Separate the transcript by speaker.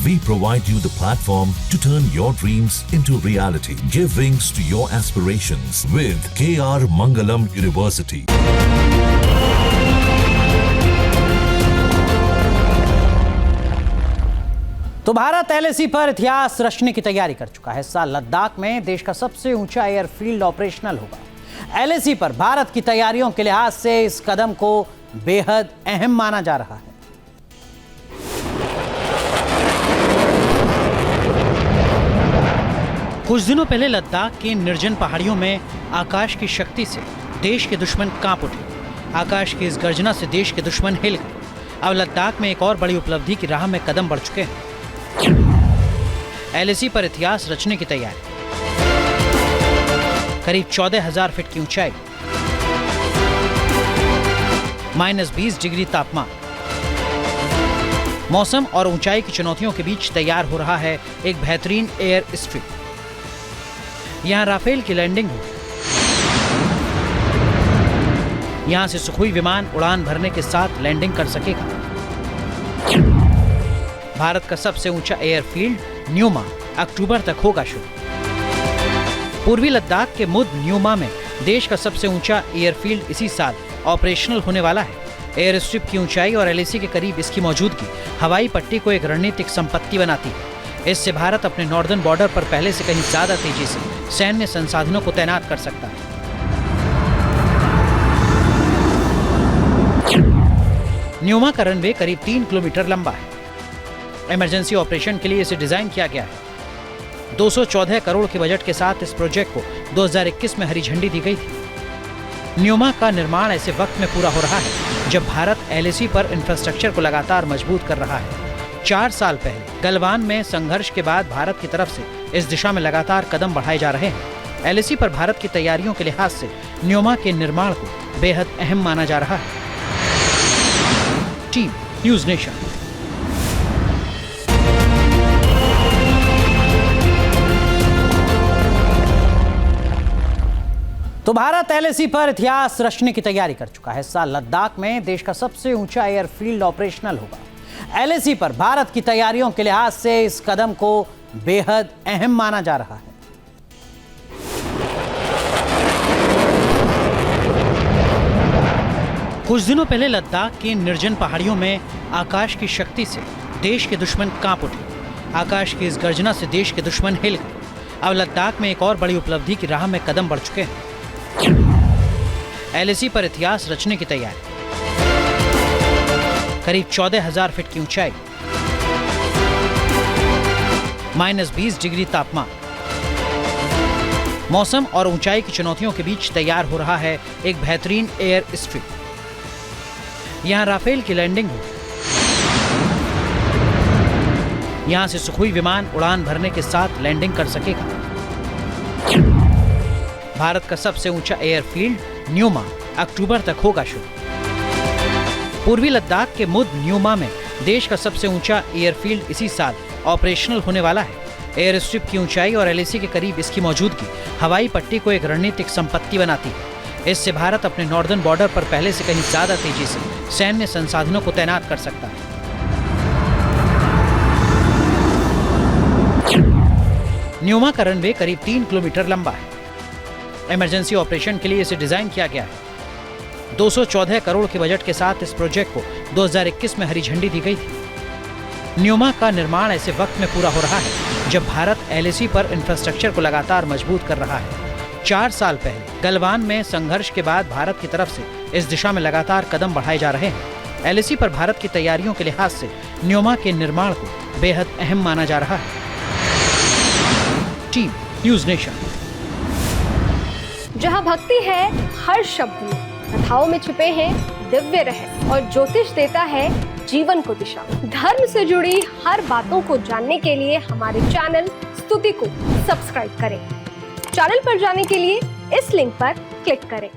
Speaker 1: We provide you the platform to turn your dreams into reality. Give wings to your aspirations with KR Mangalam University.
Speaker 2: तो Bharat LAC पर इतिहास रचने की तैयारी कर चुका है। इस साल लद्दाख में देश का सबसे ऊंचा एयरफील्ड ऑपरेशनल होगा। एलएसी पर भारत की तैयारियों के लिहाज से इस कदम को बेहद अहम माना जा रहा है। कुछ दिनों पहले लद्दाख की निर्जन पहाड़ियों में आकाश की शक्ति से देश के दुश्मन कांप उठे। आकाश की इस गर्जना से देश के दुश्मन हिल गए। अब लद्दाख में एक और बड़ी उपलब्धि की राह में कदम बढ़ चुके हैं। एलएसी पर इतिहास रचने की तैयारी। करीब 14,000 फीट की ऊंचाई, -20 डिग्री तापमान, मौसम और ऊंचाई की चुनौतियों के बीच तैयार हो रहा है एक बेहतरीन एयर स्ट्रिप। यहां राफेल की लैंडिंग होगी। यहां से सुखोई विमान उड़ान भरने के साथ लैंडिंग कर सकेगा। भारत का सबसे ऊंचा एयरफील्ड न्यूमा अक्टूबर तक होगा शुरू। पूर्वी लद्दाख के मुद न्यूमा में देश का सबसे ऊंचा एयरफील्ड इसी साल ऑपरेशनल होने वाला है। एयर स्ट्रिप की ऊंचाई और एलएसी के करीब इसकी मौजूदगी हवाई पट्टी को एक रणनीतिक संपत्ति बनाती है। इससे भारत अपने नॉर्दर्न बॉर्डर पर पहले से कहीं ज्यादा तेजी से सैन्य संसाधनों को तैनात कर सकता है। न्यूमा का रनवे करीब 3 किलोमीटर लंबा है। इमरजेंसी ऑपरेशन के लिए इसे डिजाइन किया गया है। 214 करोड़ के बजट के साथ इस प्रोजेक्ट को 2021 में हरी झंडी दी गई थी। न्यूमा का निर्माण ऐसे वक्त में पूरा हो रहा है जब भारत एलएसी पर इंफ्रास्ट्रक्चर को लगातार मजबूत कर रहा है। 4 साल पहले गलवान में संघर्ष के बाद भारत की तरफ से इस दिशा में लगातार कदम बढ़ाए जा रहे हैं। एलएसी पर भारत की तैयारियों के लिहाज से न्यूमा के निर्माण को बेहद अहम माना जा रहा है। Team news nation. तो भारत एलएसी पर इतिहास रचने की तैयारी कर चुका है। इस साल लद्दाख में देश का सबसे ऊंचा एयरफील्ड ऑपरेशनल होगा। एलएसी पर भारत की तैयारियों के लिहाज से इस कदम को बेहद अहम माना जा रहा है। कुछ दिनों पहले लद्दाख की निर्जन पहाड़ियों में आकाश की शक्ति से देश के दुश्मन कांप उठे। आकाश की इस गर्जना से देश के दुश्मन हिल गए। अब लद्दाख में एक और बड़ी उपलब्धि की राह में कदम बढ़ चुके हैं। एलएसी पर इतिहास रचने की तैयारी। करीब 14,000 फीट की ऊंचाई, -20 डिग्री तापमान, मौसम और ऊंचाई की चुनौतियों के बीच तैयार हो रहा है एक बेहतरीन एयर स्ट्रिप। यहां राफेल की लैंडिंग होगी। यहां से सुखोई विमान उड़ान भरने के साथ लैंडिंग कर सकेगा। भारत का सबसे ऊंचा एयरफील्ड न्यूमा अक्टूबर तक होगा शुरू। पूर्वी लद्दाख के मुद न्यूमा में देश का सबसे ऊंचा एयरफील्ड इसी साल ऑपरेशनल होने वाला है। एयर स्ट्रिप की ऊंचाई और एलएसी के करीब इसकी मौजूदगी हवाई पट्टी को एक रणनीतिक संपत्ति बनाती है। इससे भारत अपने नॉर्दर्न बॉर्डर पर पहले से कहीं ज्यादा तेजी से सैन्य संसाधनों को तैनात कर सकता है। न्यूमा का रनवे करीब 3 किलोमीटर लंबा है। इमरजेंसी ऑपरेशन के लिए इसे डिजाइन किया गया है। 214 करोड़ के बजट के साथ इस प्रोजेक्ट को 2021 में हरी झंडी दी गई थी। न्यूमा का निर्माण ऐसे वक्त में पूरा हो रहा है जब भारत एलएसी पर इंफ्रास्ट्रक्चर को लगातार मजबूत कर रहा है। 4 साल पहले गलवान में संघर्ष के बाद भारत की तरफ से इस दिशा में लगातार कदम बढ़ाए जा रहे हैं। एलएसी पर भारत की तैयारियों के लिहाज से न्यूमा के निर्माण को बेहद अहम माना जा रहा है। Team news nation.
Speaker 3: जहां भक्ति है हर शब्द में, कथाओं में छुपे हैं दिव्य रहस्य और ज्योतिष देता है जीवन को दिशा। धर्म से जुड़ी हर बातों को जानने के लिए हमारे चैनल स्तुति को सब्सक्राइब करें। चैनल पर जाने के लिए इस लिंक पर क्लिक करें।